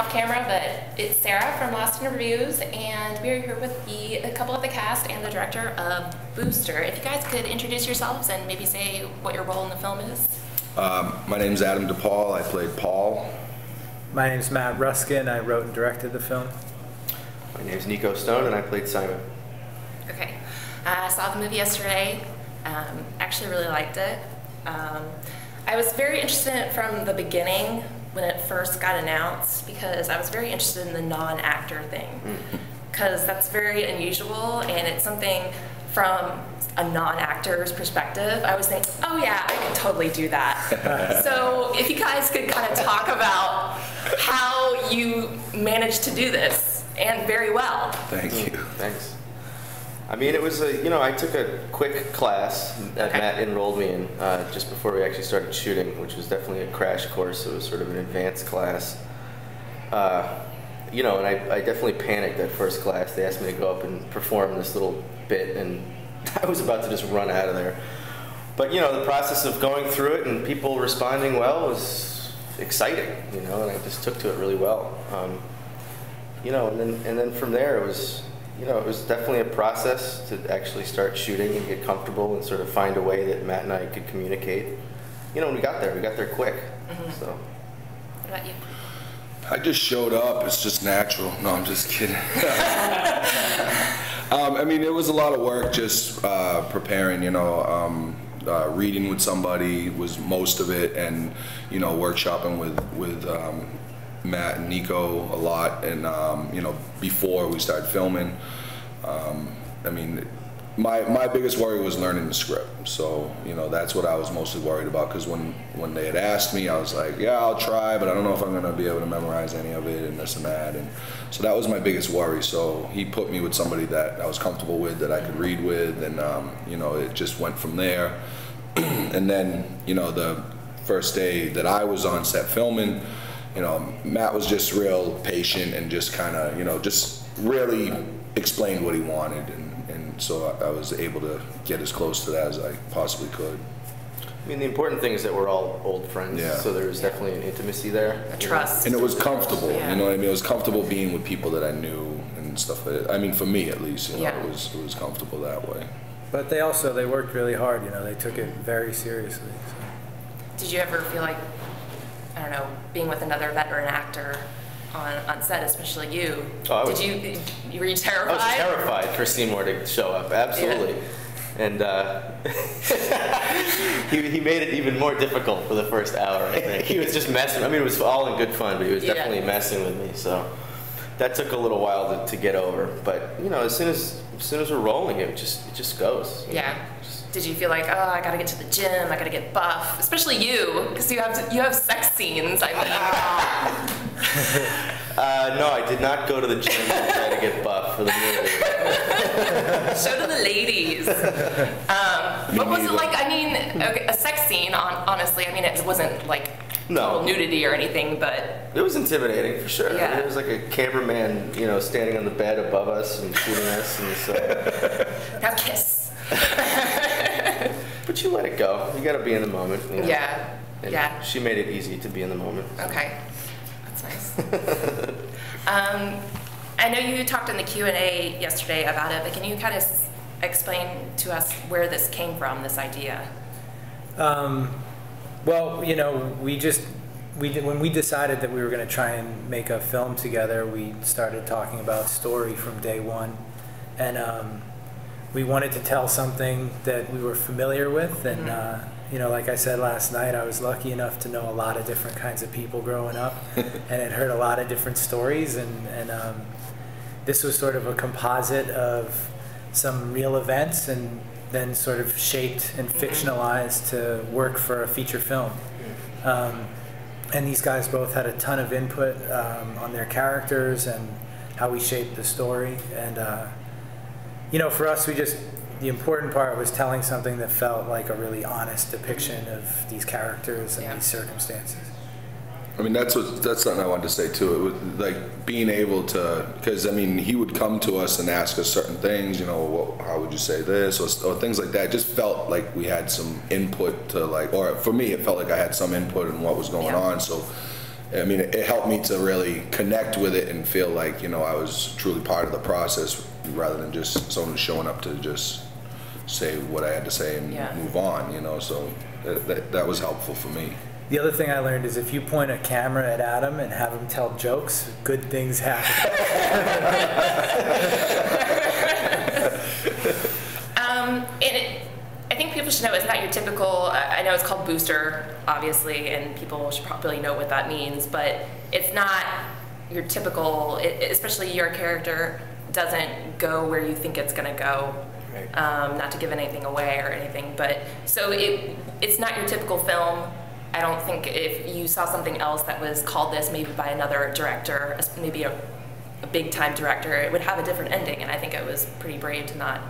off camera, but it's Sarah from Lost in Reviews, and we're here with a couple of the cast and the director of Booster. If you guys could introduce yourselves and maybe say what your role in the film is. My name's Adam DuPaul. I played Paul. My name's Matt Ruskin. I wrote and directed the film. My name's Nico Stone, and I played Simon. Okay. I saw the movie yesterday. Actually really liked it. I was very interested from the beginning when it first got announced, because I was very interested in the non-actor thing, because that's very unusual, and it's something from a non-actor's perspective. I was thinking, oh yeah, I could totally do that. So if you guys could kind of talk about how you managed to do this, and very well. Thank you. Thanks. I mean, it was I took a quick class that Matt enrolled me in just before we actually started shooting, which was definitely a crash course. It was sort of an advanced class. And I definitely panicked at first class. They asked me to go up and perform this little bit, and I was about to just run out of there. But, the process of going through it and people responding well was exciting, and I just took to it really well. And then from there it was, it was definitely a process to actually start shooting and get comfortable and sort of find a way that Matt and I could communicate. When we got there quick. So. What about you? I just showed up. It's just natural. No, I'm just kidding. I mean, it was a lot of work just preparing, reading with somebody was most of it, and, workshopping with Matt and Nico a lot, and before we started filming. I mean, my biggest worry was learning the script, so that's what I was mostly worried about, because when they had asked me, I was like, yeah, I'll try, but I don't know if I'm gonna be able to memorize any of it and this and that, and so that was my biggest worry. So he put me with somebody that I was comfortable with, that I could read with, and it just went from there. And then the first day that I was on set filming, Matt was just real patient and just kind of, just really explained what he wanted, and so I was able to get as close to that as I possibly could. I mean, the important thing is that we're all old friends, so there was definitely an intimacy there. A trust. And it was comfortable, you know what I mean? It was comfortable being with people that I knew and stuff like that. I mean, for me at least, it was comfortable that way. But they worked really hard, they took it very seriously. So. Did you ever feel like, I don't know, being with another veteran actor on set, especially you? Oh, were you terrified? I was terrified for Seymour to show up, absolutely. Yeah. And he made it even more difficult for the first hour, I think. He was just messing. I mean, it was all in good fun, but he was definitely messing with me. So that took a little while to get over. But as soon as we're rolling, it just goes. Yeah. Did you feel like, oh, I gotta get to the gym, I gotta get buff, especially you, because you have sex scenes, I think. No, I did not go to the gym and try to get buff for the movie. Show to the ladies. What was it like? I mean, a sex scene, honestly, I mean, it wasn't like total nudity or anything, but... It was intimidating, for sure. Yeah. I mean, it was like a cameraman, standing on the bed above us and shooting us, and so... Now kiss. But you let it go. You gotta be in the moment. Yeah. And she made it easy to be in the moment. Okay. That's nice. I know you talked in the Q&A yesterday about it, but can you kind of explain to us where this came from, this idea? Well, when we decided that we were going to try and make a film together, we started talking about story from day one, and we wanted to tell something that we were familiar with, and like I said last night, I was lucky enough to know a lot of different kinds of people growing up, and had heard a lot of different stories, and this was sort of a composite of some real events, and then sort of shaped and fictionalized to work for a feature film. And these guys both had a ton of input on their characters and how we shaped the story, and for us, the important part was telling something that felt like a really honest depiction of these characters and these circumstances. I mean, that's something I wanted to say too. It was like being able to, because I mean, he would come to us and ask us certain things, how would you say this, or things like that. It just felt like we had some input to or for me, it felt like I had some input in what was going on. So I mean, it helped me to really connect with it and feel like, you know, I was truly part of the process rather than just someone showing up to just say what I had to say and move on, you know, so that was helpful for me. The other thing I learned is if you point a camera at Adam and have him tell jokes, good things happen. I think people should know it's not your typical, I know it's called booster, obviously, and people should probably know what that means, but it's not your typical, especially your character doesn't go where you think it's going to go. Right. Not to give anything away or anything, but so it's not your typical film. I don't think if you saw something else that was called this maybe by another director, maybe a big time director, it would have a different ending, and I think it was pretty brave to not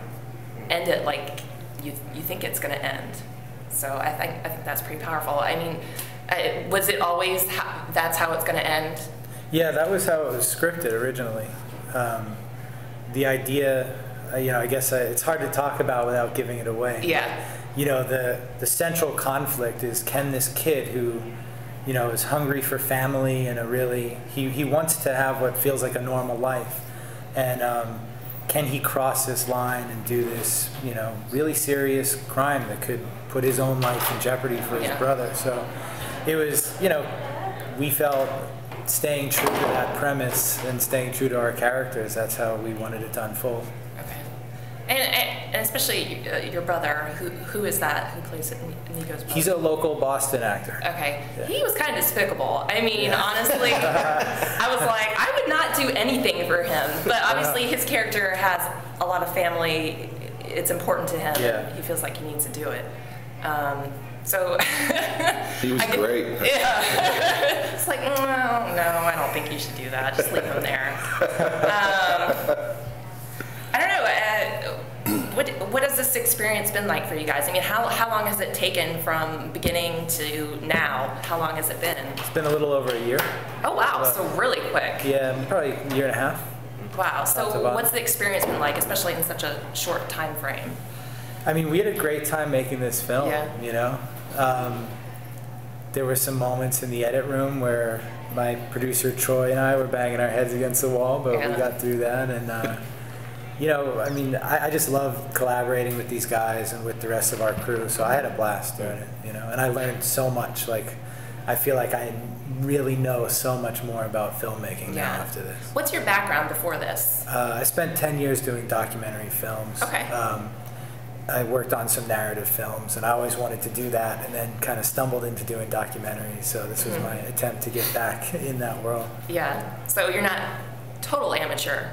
end it like you think it's going to end. So I think that's pretty powerful. I mean, was it always that's how it's going to end? Yeah, that was how it was scripted originally. The idea, you know, I guess it's hard to talk about without giving it away. Yeah. You know, the central conflict is, can this kid who, you know, is hungry for family and he wants to have what feels like a normal life, and can he cross this line and do this, you know, really serious crime that could put his own life in jeopardy for his brother? So it was, you know, we felt staying true to that premise and staying true to our characters, that's how we wanted it to unfold. And especially your brother, who is that? Who plays it? Nico's brother? He's a local Boston actor. Okay. Yeah. He was kind of despicable. I mean, honestly, I was like, I would not do anything for him. But obviously his character has a lot of family. It's important to him. Yeah. He feels like he needs to do it. So he was great. Yeah. It's like, no, I don't think you should do that. Just leave him there. I don't know. What has this experience been like for you guys? I mean, how long has it taken from beginning to now? How long has it been? It's been a little over a year. Oh wow, so really quick. Yeah, probably a year and a half. Wow. So what's the experience been like, especially in such a short time frame? I mean, we had a great time making this film. Yeah. You know, there were some moments in the edit room where my producer Troy and I were banging our heads against the wall, but we got through that. And you know, I mean, I just love collaborating with these guys and with the rest of our crew, so I had a blast doing it, you know, and I learned so much. Like, I feel like I really know so much more about filmmaking now after this. What's your background before this? I spent 10 years doing documentary films. Okay. I worked on some narrative films, and I always wanted to do that, and then kind of stumbled into doing documentaries, so this was my attempt to get back in that world. Yeah, so you're not total amateur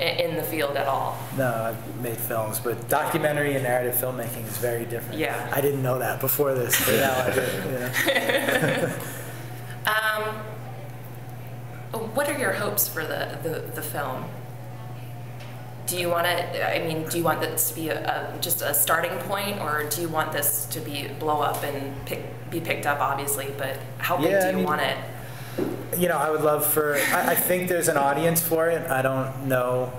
in the field at all? No, I've made films, but documentary and narrative filmmaking is very different. Yeah. I didn't know that before this, but now I do. What are your hopes for the film? Do you want do you want this to be just a starting point, or do you want this to blow up and be picked up, obviously, but how big do you want it? You know, I would love I think there's an audience for it. I don't know,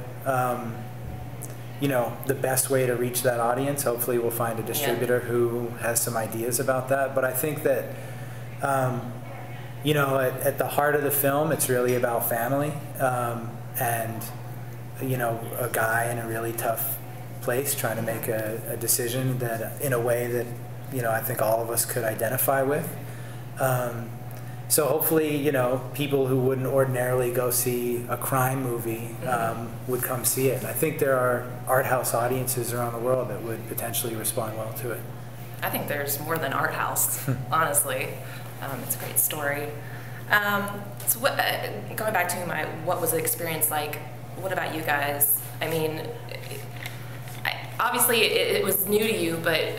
you know, the best way to reach that audience. Hopefully we'll find a distributor who has some ideas about that. But I think that, you know, at the heart of the film, it's really about family and, you know, a guy in a really tough place trying to make a decision that, in a way that, you know, I think all of us could identify with. So hopefully, you know, people who wouldn't ordinarily go see a crime movie would come see it. And I think there are art house audiences around the world that would potentially respond well to it. I think there's more than art house, honestly. It's a great story. So going back to what was the experience like, what about you guys? I mean, obviously it was new to you, but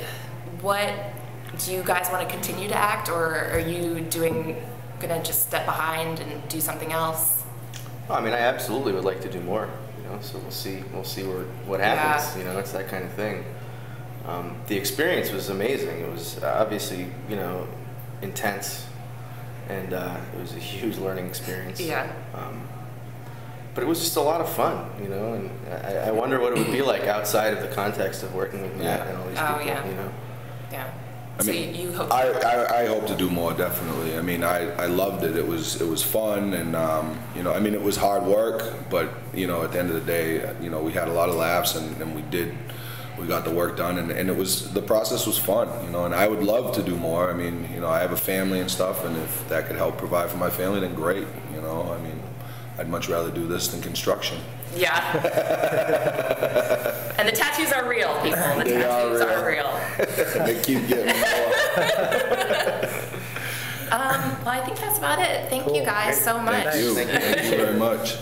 do you guys want to continue to act, or are you gonna just step behind and do something else? Well, I mean, I absolutely would like to do more, you know, so we'll see what happens. You know, it's that kind of thing. The experience was amazing. It was obviously, you know, intense, and it was a huge learning experience. Yeah. But it was just a lot of fun, you know, and I wonder what it would be like outside of the context of working with Matt and all these people, you know. Yeah. I So mean, you hope. I hope to do more, definitely. I mean, I loved it. It was fun, and you know, I mean, it was hard work, but you know, at the end of the day, you know, we had a lot of laughs, and we got the work done, and it was, the process was fun, you know, and I would love to do more. I mean, you know, I have a family and stuff, and if that could help provide for my family, then great, you know. I mean, I'd much rather do this than construction. Yeah. And the tattoos are real, people. The They tattoos are real. They keep getting more. Well, I think that's about it. Thank you Cool. guys so much. Thank you. Thank you. Thank you very much.